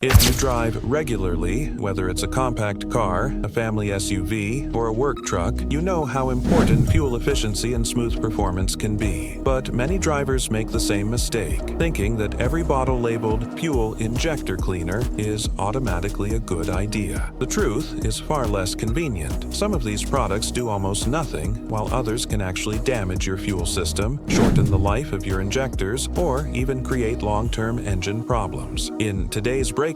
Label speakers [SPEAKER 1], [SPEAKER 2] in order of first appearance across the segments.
[SPEAKER 1] If you drive regularly, whether it's a compact car, a family SUV, or a work truck, you know how important fuel efficiency and smooth performance can be. But many drivers make the same mistake, thinking that every bottle labeled fuel injector cleaner is automatically a good idea. The truth is far less convenient. Some of these products do almost nothing, while others can actually damage your fuel system, shorten the life of your injectors, or even create long-term engine problems. In today's breakdown,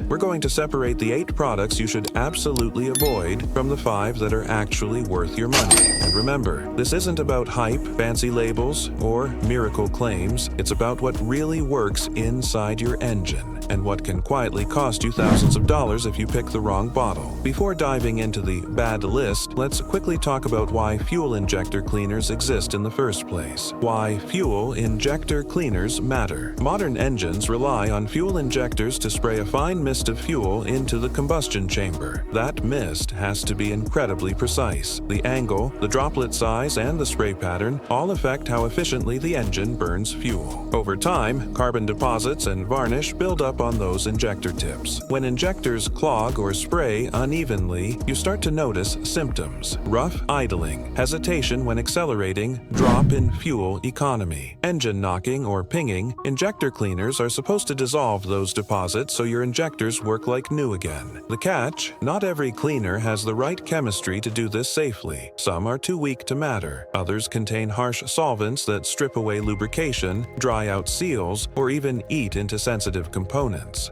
[SPEAKER 1] we're going to separate the 8 products you should absolutely avoid from the 5 that are actually worth your money. And remember, this isn't about hype, fancy labels, or miracle claims. It's about what really works inside your engine and what can quietly cost you thousands of dollars if you pick the wrong bottle. Before diving into the bad list, let's quickly talk about why fuel injector cleaners exist in the first place. Why fuel injector cleaners matter. Modern engines rely on fuel injectors to spray a fine mist of fuel into the combustion chamber. That mist has to be incredibly precise. The angle, the droplet size, and the spray pattern all affect how efficiently the engine burns fuel. Over time, carbon deposits and varnish build up on those injector tips. When injectors clog or spray unevenly, you start to notice symptoms: rough idling, hesitation when accelerating, drop in fuel economy, engine knocking or pinging. Injector cleaners are supposed to dissolve those deposits so your injectors work like new again. The catch: not every cleaner has the right chemistry to do this safely. Some are too weak to matter. Others contain harsh solvents that strip away lubrication, dry out seals, or even eat into sensitive components.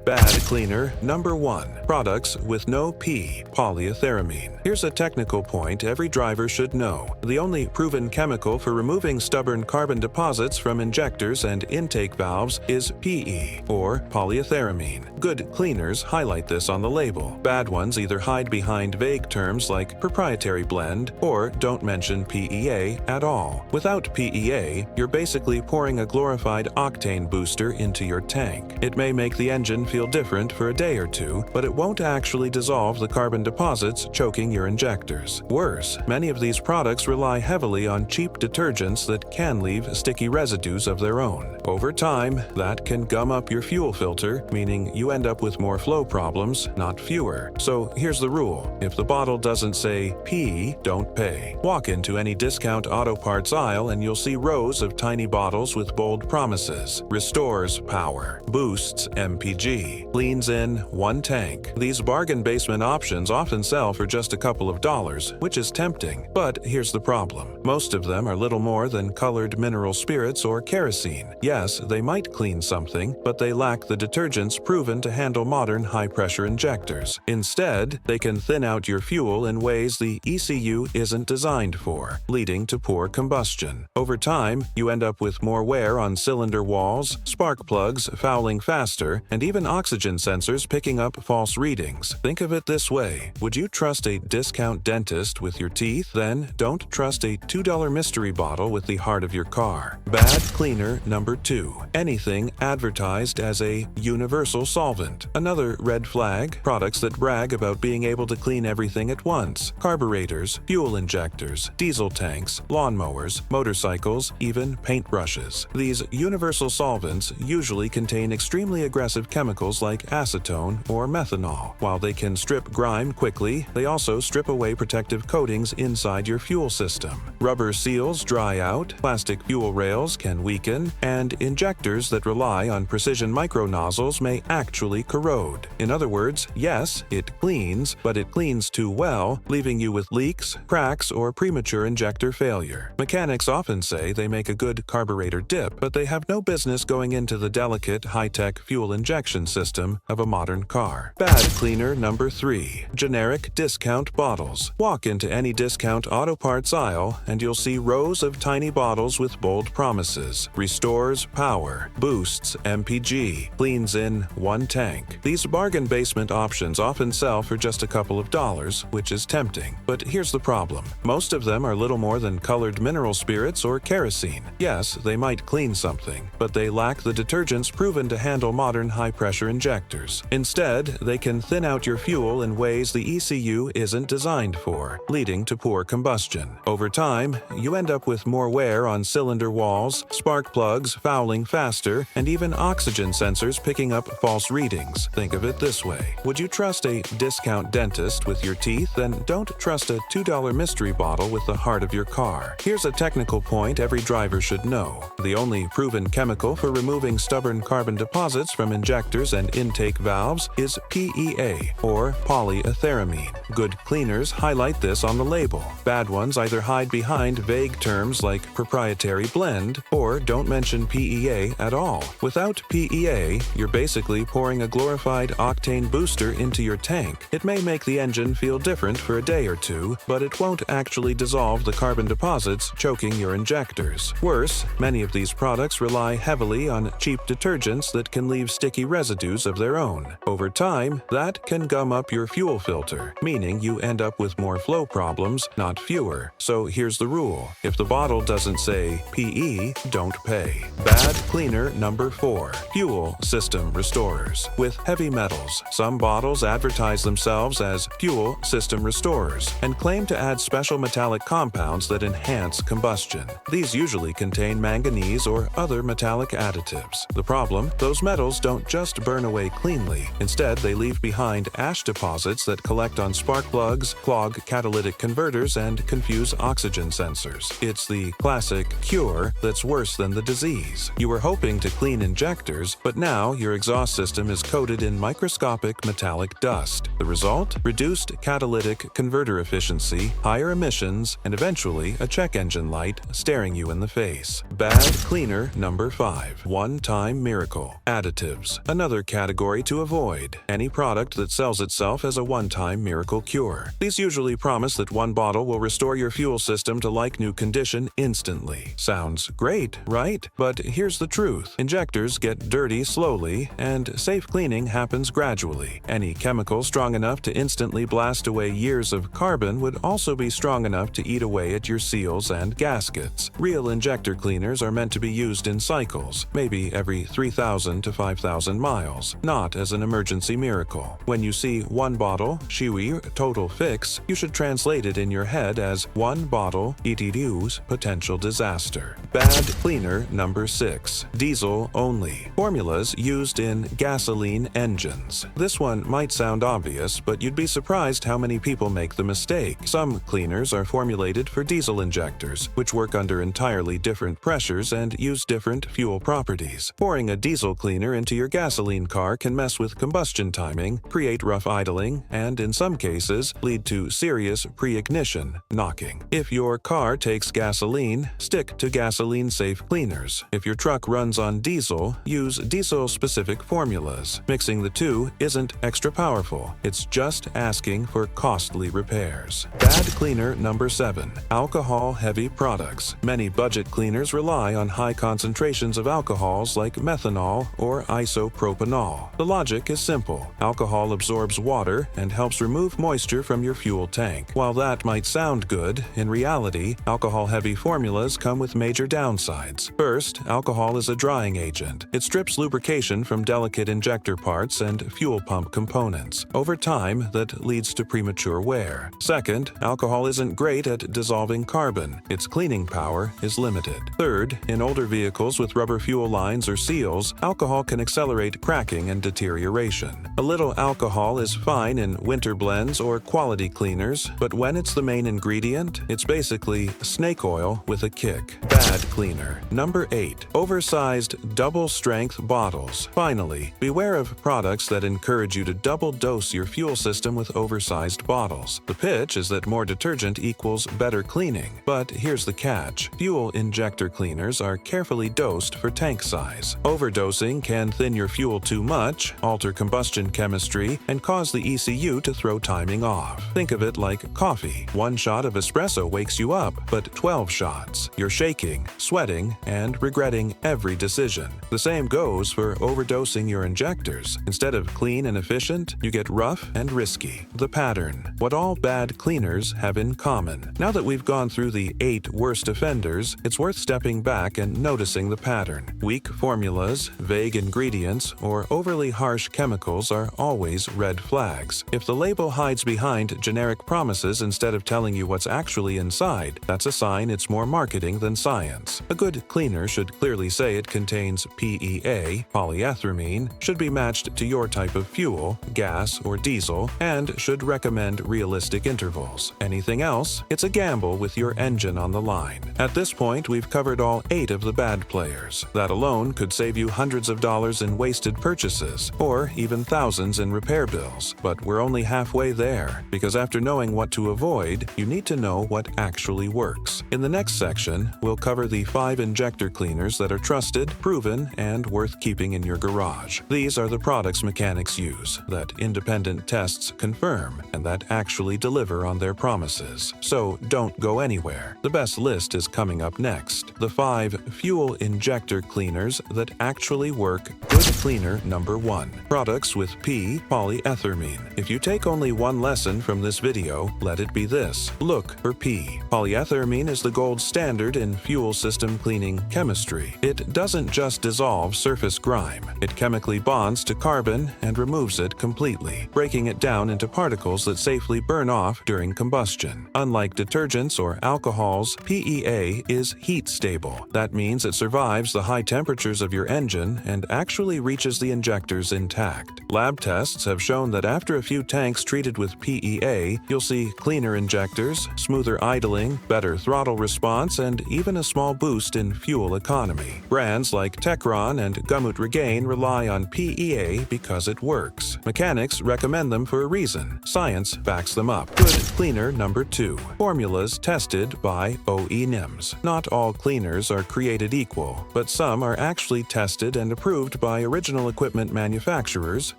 [SPEAKER 1] Bad cleaner number 1. Products with no P, polyethyramine. Here's a technical point every driver should know. The only proven chemical for removing stubborn carbon deposits from injectors and intake valves is PE, or polyethyramine. Good cleaners highlight this on the label. Bad ones either hide behind vague terms like proprietary blend or don't mention PEA at all. Without PEA, you're basically pouring a glorified octane booster into your tank. It may make the engine feel different for a day or two, but it won't actually dissolve the carbon deposits choking your injectors. Worse, many of these products rely heavily on cheap detergents that can leave sticky residues of their own. Over time, that can gum up your fuel filter, meaning you end up with more flow problems, not fewer. So here's the rule: if the bottle doesn't say P, don't pay. Walk into any discount auto parts aisle and you'll see rows of tiny bottles with bold promises: restores power, boosts MPG, cleans in 1 tank. These bargain basement options often sell for just a couple of dollars, which is tempting. But here's the problem: most of them are little more than colored mineral spirits or kerosene. Yes, they might clean something, but they lack the detergents proven to handle modern high-pressure injectors. Instead, they can thin out your fuel in ways the ECU isn't designed for, leading to poor combustion. Over time, you end up with more wear on cylinder walls, spark plugs fouling faster, and even oxygen sensors picking up false readings. Think of it this way: would you trust a discount dentist with your teeth? Then don't trust a $2 mystery bottle with the heart of your car. Bad cleaner number 2. Anything advertised as a universal solvent. Another red flag: products that brag about being able to clean everything at once. Carburetors, fuel injectors, diesel tanks, lawnmowers, motorcycles, even paintbrushes. These universal solvents usually contain extremely aggressive chemicals like acetone or methanol. While they can strip grime quickly, they also strip away protective coatings inside your fuel system. Rubber seals dry out, plastic fuel rails can weaken, and injectors that rely on precision micro nozzles may actually corrode. In other words, yes, it cleans, but it cleans too well, leaving you with leaks, cracks, or premature injector failure. Mechanics often say they make a good carburetor dip, but they have no business going into the delicate, high-tech fuel injection system of a modern car. Bad cleaner number 3. Generic discount bottles. Walk into any discount auto parts aisle and you'll see rows of tiny bottles with bold promises: restores power, boosts MPG, cleans in 1 tank. These bargain basement options often sell for just a couple of dollars, which is tempting. But here's the problem: most of them are little more than colored mineral spirits or kerosene. Yes, they might clean something, but they lack the detergents proven to handle modern high-pressure injectors. Instead, they can thin out your fuel in ways the ECU isn't designed for, leading to poor combustion. Over time, you end up with more wear on cylinder walls, spark plugs fouling faster, and even oxygen sensors picking up false readings. Think of it this way. Would you trust a discount dentist with your teeth? Then don't trust a $2 mystery bottle with the heart of your car. Here's a technical point every driver should know. The only proven chemical for removing stubborn carbon deposits from injectors and intake valves is PEA, or polyetheramine. Good cleaners highlight this on the label. Bad ones either hide behind vague terms like proprietary blend or don't mention PEA at all. Without PEA, you're basically pouring a glorified octane booster into your tank. It may make the engine feel different for a day or two, but it won't actually dissolve the carbon deposits choking your injectors. Worse, many of these products rely heavily on cheap detergents that can leave sticky residues of their own. Over time, that can gum up your fuel filter, meaning you end up with more flow problems, not fewer. So here's the rule. If the bottle doesn't say PE, don't pay. Bad cleaner number 4. Fuel system restorers. With heavy metals, some bottles advertise themselves as fuel system restorers and claim to add special metallic compounds that enhance combustion. These usually contain manganese or other metallic additives. The problem? Those metals don't just burn away cleanly. Instead, they leave behind ash deposits that collect on spark plugs, clog catalytic converters, and confuse oxygen sensors. It's the classic cure that's worse than the disease. You were hoping to clean injectors, but now your exhaust system is coated in microscopic metallic dust. The result? Reduced catalytic converter efficiency, higher emissions, and eventually a check engine light staring you in the face. Bad cleaner number 5. One-time miracle. Additives. Another category to avoid. Any product that sells itself as a one-time miracle cure. These usually promise that one bottle will restore your fuel system to like-new condition instantly. Sounds great, right? But here's the truth. Injectors get dirty slowly, and safe cleaning happens gradually. Any chemical strong enough to instantly blast away years of carbon would also be strong enough to eat away at your seals and gaskets. Real injector cleaners are meant to be used in cycles, maybe every 3,000 to 5,000 miles, not as an emergency miracle. When you see one bottle, Shui total fix, you should translate it in your head as one bottle, ETU's potential disaster. Bad cleaner number 6. Diesel only. Formulas used in gasoline engines. This one might sound obvious, but you'd be surprised how many people make the mistake. Some cleaners are formulated for diesel injectors, which work under entirely different pressures and use different fuel properties. Pouring a diesel cleaner into your gasoline car can mess with combustion timing, create rough idling, and in some cases, lead to serious pre-ignition knocking. If your car takes gasoline, stick to gasoline-safe cleaners. If your truck runs on diesel, use diesel-specific formulas. Mixing the two isn't extra powerful. It's just asking for costly repairs. Bad cleaner number 7. Alcohol-heavy products. Many budget cleaners rely on high concentrations of alcohols like methanol or isopropanol. The logic is simple. Alcohol absorbs water and helps remove moisture from your fuel tank. While that might sound good, in reality, alcohol-heavy formulas come with major downsides. First, alcohol is a drying agent. It strips lubrication from delicate injector parts and fuel pump components. Over time, that leads to premature wear. Second, alcohol isn't great at dissolving carbon. Its cleaning power is limited. Third, in older vehicles with rubber fuel lines or seals, alcohol can accelerate cracking and deterioration. A little alcohol is fine in winter blends or quality cleaners, but when it's the main ingredient, it's basically snake oil with a kick. Bad cleaner. Number 8. Oversized double-strength bottles. Finally, beware of products that encourage you to double-dose your fuel system with oversized bottles. The pitch is that more detergent equals better cleaning. But here's the catch. Fuel injector cleaners are carefully dosed for tank size. Overdosing can thin your fuel too much, alter combustion chemistry, and cause the ECU to throw timing off. Think of it like coffee. One shot of espresso wakes you up, but 12 shots. You're shaking, sweating, and regretting every decision. The same goes for overdosing your injectors. Instead of clean and efficient, you get rough and risky. The pattern. What all bad cleaners have in common. Now that we've gone through the 8 worst offenders, it's worth stepping back and noticing the pattern. Weak formulas, vague ingredients, or overly harsh chemicals are always red flags. If the label hides behind generic promises instead of telling you what's actually inside, that's a sign it's more marketing than science. A good cleaner should clearly say it contains PEA, polyetheramine, should be matched to your type of fuel, gas or diesel, and should recommend realistic intervals. Anything else, it's a gamble with your engine on the line. At this point, we've covered all 8 of the bad players. That alone could save you hundreds of dollars in wasted purchases, or even thousands in repair bills. But we're only halfway there, because after knowing what to avoid, you need to know what actually works. In the next section, we'll cover the 5 injector cleaners that are trusted, proven, and worth keeping in your garage. These are the products mechanics use, that independent tests confirm, and that actually deliver on their promises. So don't go anywhere. The best list is coming up next. The 5 fuel injector cleaners that actually work. Good cleaner number 1. Products with P polyethylamine. If you take only one lesson from this video, let it be this. Look for P. Polyethylamine is the gold standard in fuel system cleaning chemistry. It doesn't just dissolve surface grime. It chemically bonds to carbon and removes it completely, breaking it down into particles that safely burn off during combustion. Unlike detergents or alcohols, PEA is heat stable. That means it survives the high temperatures of your engine and actually reaches the injectors intact. Lab tests have shown that after a few tanks treated with PEA, you'll see cleaner injectors, smoother idling, better throttle response, and even a small boost in fuel economy. Brands like Techron and Gummut Regain rely on PEA because it works. Mechanics recommend them for a reason. Science backs them up. Good cleaner number 2. Formulas tested by OEMs. Not all cleaners are created equal, but some are actually tested and approved by original equipment manufacturers,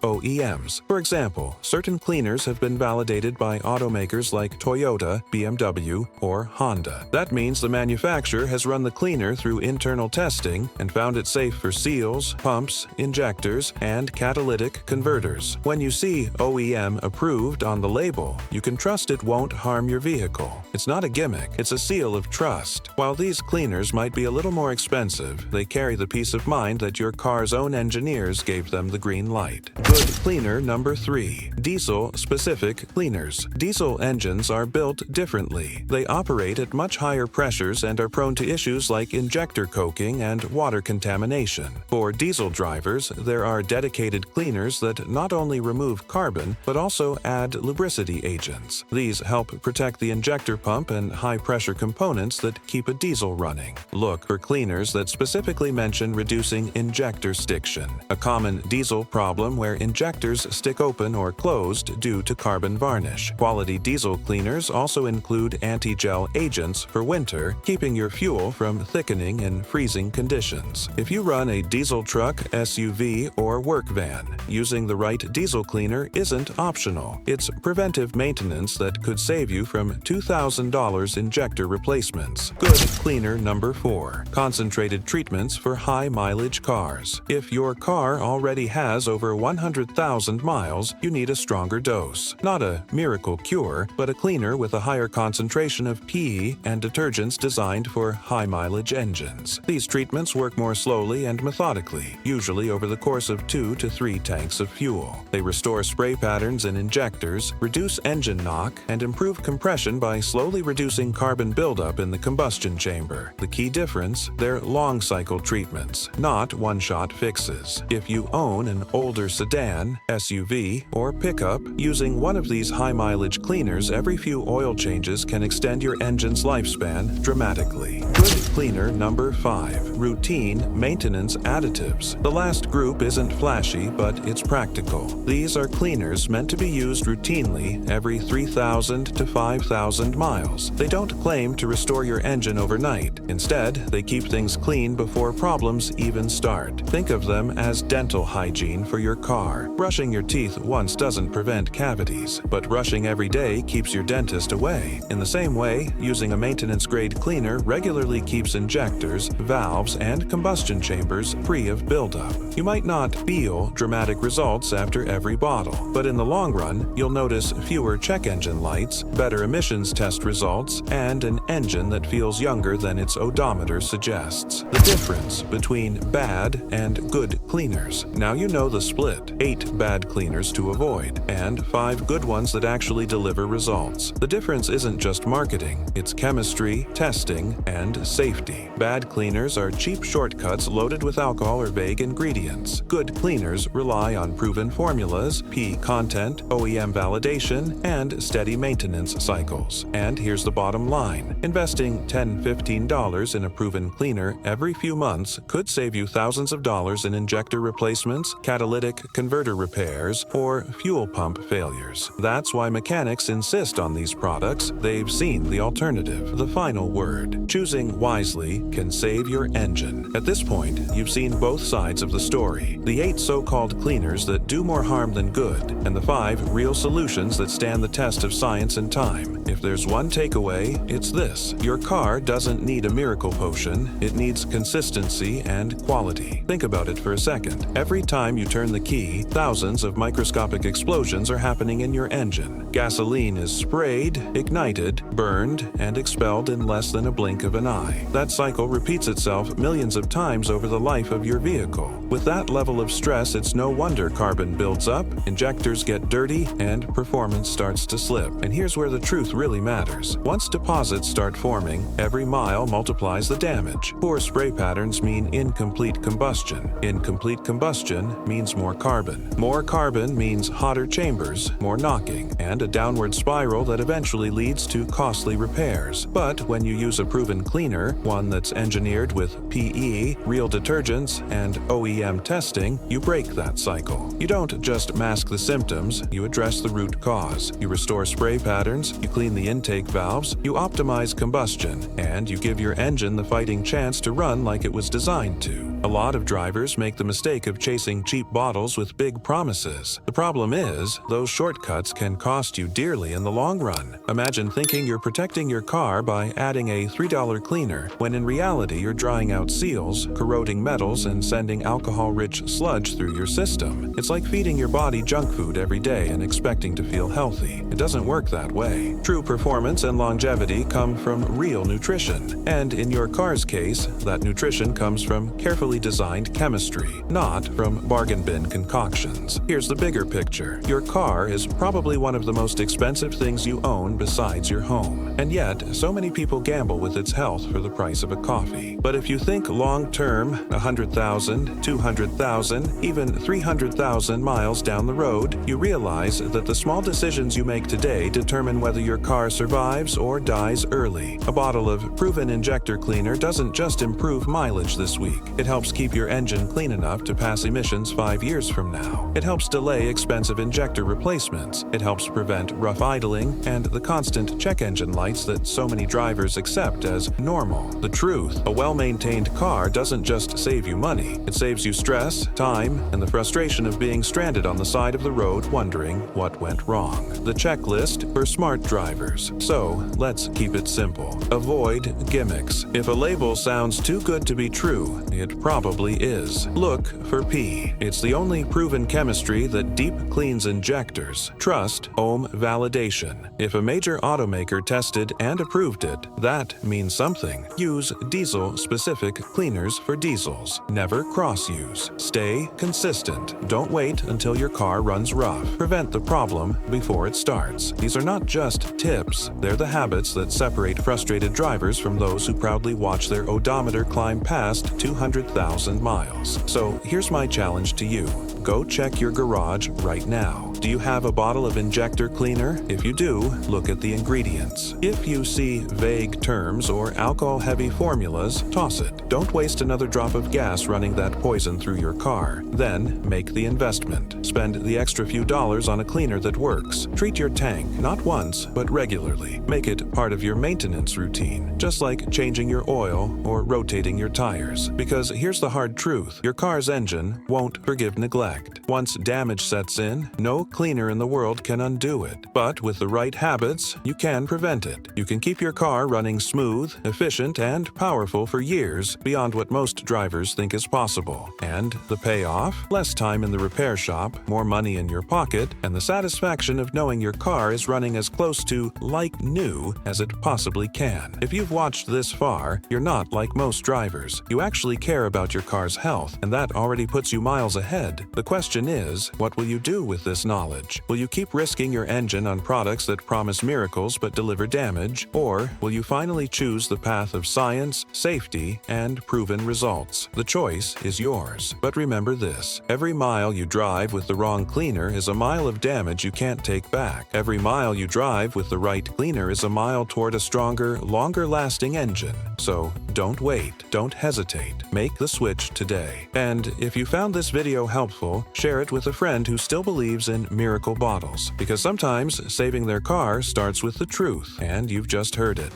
[SPEAKER 1] OEMs. For example, certain cleaners have been validated by automakers like Toyota, BMW, or Honda. That means the manufacturer has run the cleaner through internal testing and found it safe for seals, pumps, injectors, and catalytic converters. When you see OEM approved on the label, you can trust it won't harm your vehicle. It's not a gimmick, it's a seal of trust. While these cleaners might be a little more expensive, they carry the peace of mind that your car's own engineers gave them the green light. Good cleaner number 3. Diesel-specific cleaners. Diesel engines are built differently. They operate at much higher pressures and are prone to issues like injector coking and water contamination. For diesel drivers, there are dedicated cleaners that not only remove carbon, but also add lubricity agents. These help protect the injector pump and high-pressure components that keep a diesel running. Look for cleaners that specifically mention reducing injector stiction, a common diesel problem where injectors stick open or closed due to carbon varnish. Quality diesel cleaners also include anti-gel agents for winter, keeping your fuel from thickening in freezing conditions. If you run a diesel truck, SUV, or work van, using the right diesel cleaner isn't optional. It's preventive maintenance that could save you from $2,000 injector replacements. Good cleaner number 4. Concentrated treatments for high-mileage cars. If your car already has over 100,000 miles, you need a stronger dose. Not a miracle cure, but a cleaner with a higher concentration of PE and detergents designed for high-mileage engines. These treatments work more slowly and methodically, usually over the course of 2 to 3 tanks of fuel. They restore spray patterns in injectors, reduce engine knock, and improve compression by slowly reducing carbon buildup in the combustion chamber. The key difference? They're long-cycle treatments, not one-shot fixes. If you own an older sedan, SUV, or pickup, using one of these high-mileage cleaners every few oil changes can extend your engine's lifespan dramatically. Good cleaner number 5. Routine maintenance additives. The last group isn't flashy, but it's practical. These are cleaners meant to be used routinely every 3,000 to 5,000 miles. They don't claim to restore your engine overnight. Instead, they keep things clean before problems even start. Think of them as dental hygiene for your car. Brushing your teeth once doesn't prevent cavities, but brushing every day keeps your dentist away. In the same way, using a maintenance-grade cleaner regularly keeps injectors, valves, and combustion chambers free of buildup. You might not feel dramatic results after every bottle, but in the long run, you'll notice fewer check engine lights, better emissions test results, and an engine that feels younger than its odometer suggests. The difference between bad and good cleaners. Now you know the split. 8 bad cleaners to avoid. avoid, and 5 good ones that actually deliver results. The difference isn't just marketing, it's chemistry, testing, and safety. Bad cleaners are cheap shortcuts loaded with alcohol or vague ingredients. Good cleaners rely on proven formulas, P content, OEM validation, and steady maintenance cycles. And here's the bottom line. Investing $10–15 in a proven cleaner every few months could save you thousands of dollars in injector replacements, catalytic converter repairs, or fuel pump failures. That's why mechanics insist on these products. They've seen the alternative. The final word. Choosing wisely can save your engine. At this point, you've seen both sides of the story. The 8 so-called cleaners that do more harm than good, and the 5 real solutions that stand the test of science and time. If there's one takeaway, it's this. Your car doesn't need a miracle potion. It needs consistency and quality. Think about it for a second. Every time you turn the key, thousands of microscopic explosions are happening in your engine. Gasoline is sprayed, ignited, burned, and expelled in less than a blink of an eye. That cycle repeats itself millions of times over the life of your vehicle. With that level of stress, it's no wonder carbon builds up, injectors get dirty, and performance starts to slip. And here's where the truth really matters. Once deposits start forming, every mile multiplies the damage. Poor spray patterns mean incomplete combustion. Incomplete combustion means more carbon. More carbon means hotter chambers, more knocking, and a downward spiral that eventually leads to costly repairs. But when you use a proven cleaner, one that's engineered with PE, real detergents, and OEM testing, you break that cycle. You don't just mask the symptoms, you address the root cause. You restore spray patterns, you clean the intake valves, you optimize combustion, and you give your engine the fighting chance to run like it was designed to. A lot of drivers make the mistake of chasing cheap bottles with big promises. The problem is, those shortcuts can cost you dearly in the long run. Imagine thinking you're protecting your car by adding a $3 cleaner, when in reality you're drying out seals, corroding metals, and sending alcohol-rich sludge through your system. It's like feeding your body junk food every day and expecting to feel healthy. It doesn't work that way. True performance and longevity come from real nutrition. And in your car's case, that nutrition comes from carefully designed chemistry, not from bargain bin concoctions. Here's the bigger picture. Your car is probably one of the most expensive things you own besides your home. And yet, so many people gamble with its health for the price of a coffee. But if you think long-term, 100,000, 200,000, even 300,000 miles down the road, you realize that the small decisions you make today determine whether your car survives or dies early. A bottle of proven injector cleaner doesn't just improve mileage this week. It helps keep your engine clean enough to pass emissions 5 years from now. It helps delay expensive injector replacements. It helps prevent rough idling and the constant check engine lights that so many drivers accept as normal. The truth, a well-maintained car doesn't just save you money. It saves you stress, time, and the frustration of being stranded on the side of the road wondering what went wrong. The checklist for smart drivers. So, let's keep it simple. Avoid gimmicks. If a label sounds too good to be true, it probably is. Look for P. It's the only proven chemistry that deep cleans injectors. Trust ohm validation. If a major automaker tested and approved it, that means something. Use diesel-specific cleaners for diesels. Never cross-use. Stay consistent. Don't wait until your car runs rough. Prevent the problem before it starts. These are not just tips. They're the habits that separate frustrated drivers from those who proudly watch their odometer climb past 200,000 miles. So here's my challenge to you. Go check your garage right now. Do you have a bottle of injector cleaner? If you do, look at the ingredients. If you see vague terms or alcohol-heavy formulas, toss it. Don't waste another drop of gas running that poison through your car. Then, make the investment. Spend the extra few dollars on a cleaner that works. Treat your tank, not once, but regularly. Make it part of your maintenance routine, just like changing your oil or rotating your tires. Because here's the hard truth. Your car's engine won't forgive neglect. Once damage sets in, no cleaner in the world can undo it. But with the right habits, you can prevent it. You can keep your car running smooth, efficient, and powerful for years beyond what most drivers think is possible. And the payoff? Less time in the repair shop, more money in your pocket, and the satisfaction of knowing your car is running as close to like new as it possibly can. If you've watched this far, you're not like most drivers. You actually care about your car's health, and that already puts you miles ahead. The question is, what will you do with this knowledge knowledge? Will you keep risking your engine on products that promise miracles but deliver damage? Or will you finally choose the path of science, safety, and proven results? The choice is yours. But remember this: every mile you drive with the wrong cleaner is a mile of damage you can't take back. Every mile you drive with the right cleaner is a mile toward a stronger, longer-lasting engine. So don't wait, don't hesitate, make the switch today. And if you found this video helpful, share it with a friend who still believes in miracle bottles, because sometimes saving their car starts with the truth, and you've just heard it.